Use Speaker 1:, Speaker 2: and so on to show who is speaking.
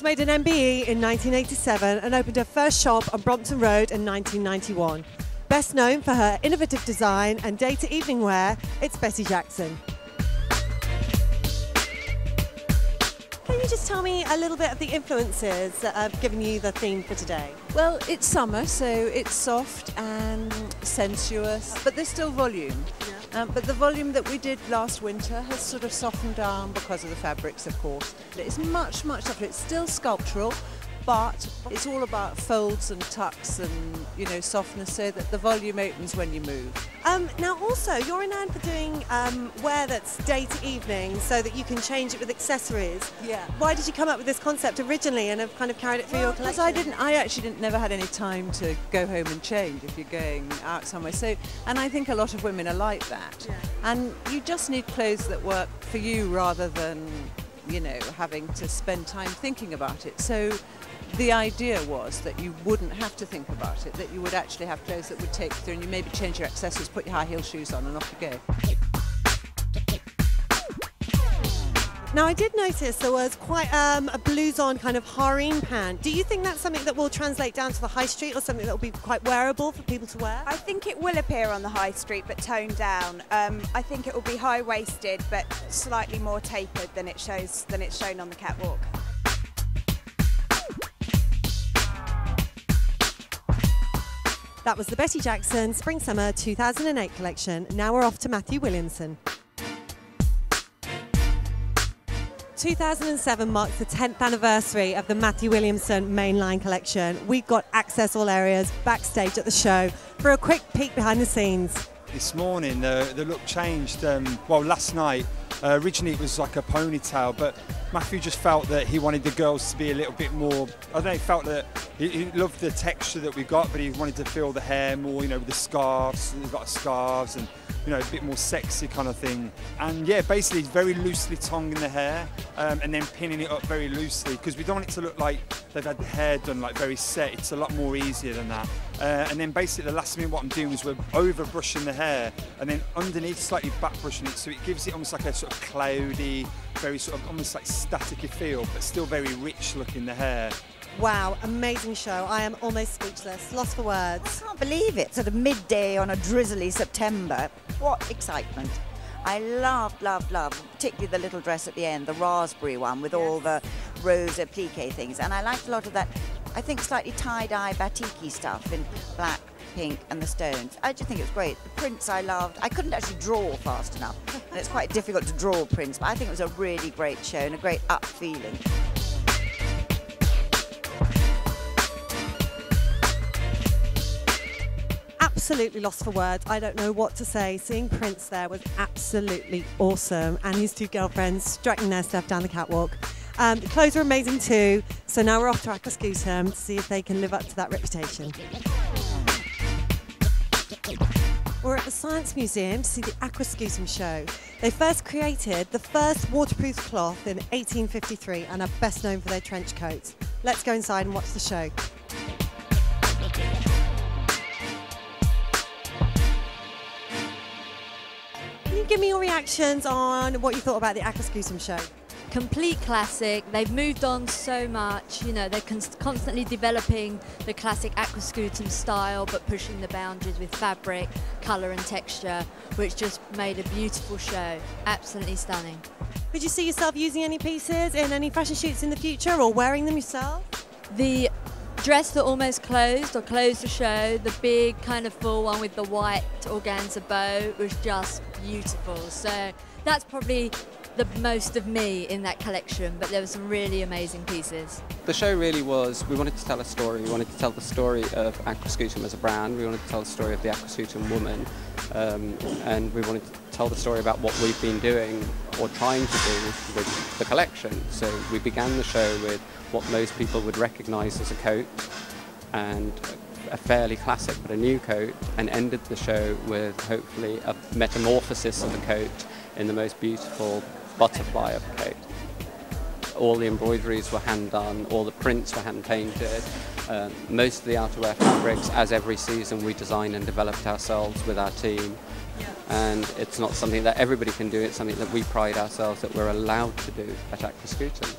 Speaker 1: Fidler's made an MBE in 1987 and opened her first shop on Brompton Road in 1991. Best known for her innovative design and day-to-evening wear, it's Bessie Jackson. Can you just tell me a little bit of the influences that have given you the theme for today?
Speaker 2: Well, it's summer, so it's soft and sensuous, but there's still volume.
Speaker 1: Yeah.
Speaker 2: But the volume that we did last winter has sort of softened down because of the fabrics, of course. It's much, much softer. It's still sculptural, but it's all about folds and tucks and, you know, softness so that the volume opens when you move.
Speaker 1: Now also, you're renowned for doing wear that's day to evening so that you can change it with accessories.
Speaker 2: Yeah.
Speaker 1: Why did you come up with this concept originally and have kind of carried it through your collection?
Speaker 2: Because I actually never had any time to go home and change if you're going out somewhere. So, and I think a lot of women are like that.
Speaker 1: Yeah.
Speaker 2: And you just need clothes that work for you rather than, you know, having to spend time thinking about it. So the idea was that you wouldn't have to think about it, that you would actually have clothes that would take you through, and you maybe change your accessories, put your high heel shoes on and off you go.
Speaker 1: Now I did notice there was quite a blues-on kind of harem pant. Do you think that's something that will translate down to the high street or something that will be quite wearable for people to wear?
Speaker 3: I think it will appear on the high street but toned down. I think it will be high-waisted but slightly more tapered than it's shown on the catwalk.
Speaker 1: That was the Bessie Jackson Spring-Summer 2008 collection. Now we're off to Matthew Williamson. 2007 marks the 10th anniversary of the Matthew Williamson mainline collection. We've got access all areas backstage at the show for a quick peek behind the scenes.
Speaker 4: This morning the look changed. Well, last night originally it was like a ponytail, but Matthew just felt that he wanted the girls to be a little bit more, I don't know, he felt that he loved the texture that we got, but he wanted to feel the hair more, you know, with the scarves, we've got scarves and, you know, a bit more sexy kind of thing. And yeah, basically very loosely tonguing the hair and then pinning it up very loosely, because we don't want it to look like they've had the hair done like very set. It's a lot more easier than that. And then basically the last minute what I'm doing is we're over brushing the hair and then underneath slightly back brushing it, so it gives it almost like a sort of cloudy, very sort of almost like staticky feel, but still very rich looking the hair.
Speaker 1: Wow, amazing show. I am almost speechless, lost for words.
Speaker 5: I can't believe it, sort of midday on a drizzly September. What excitement. I loved, particularly the little dress at the end, the raspberry one with all the rose applique things. And I liked a lot of that, I think, slightly tie-dye batik-y stuff in black, pink and the stones. I just think it was great. The prints I loved. I couldn't actually draw fast enough, and it's quite difficult to draw prints, but I think it was a really great show and a great up feeling.
Speaker 1: Absolutely lost for words. I don't know what to say. Seeing Prince there was absolutely awesome, and his two girlfriends strutting their stuff down the catwalk. The clothes are amazing too, so now we're off to Aquascutum to see if they can live up to that reputation. We're at the Science Museum to see the Aquascutum show. They first created the first waterproof cloth in 1853 and are best known for their trench coats. Let's go inside and watch the show. Can you give me your reactions on what you thought about the Aquascutum show?
Speaker 6: Complete classic. They've moved on so much, you know, they're constantly developing the classic Aquascutum style but pushing the boundaries with fabric, colour and texture, which just made a beautiful show. Absolutely stunning.
Speaker 1: Could you see yourself using any pieces in any fashion shoots in the future or wearing them yourself?
Speaker 6: The dress that almost closed or closed the show, the big kind of full one with the white organza bow, was just beautiful. So that's probably the most of me in that collection, but there were some really amazing pieces.
Speaker 7: The show really was, we wanted to tell a story. We wanted to tell the story of Aquascutum as a brand. We wanted to tell the story of the Aquascutum woman, and we wanted to tell the story about what we've been doing or trying to do with the collection. So we began the show with what most people would recognise as a coat, and a fairly classic but a new coat, and ended the show with hopefully a metamorphosis of the coat in the most beautiful butterfly of a coat. All the embroideries were hand done, all the prints were hand painted. Most of the outerwear fabrics, as every season, we designed and developed ourselves with our team. And it's not something that everybody can do, it's something that we pride ourselves that we're allowed to do at Aquascutum.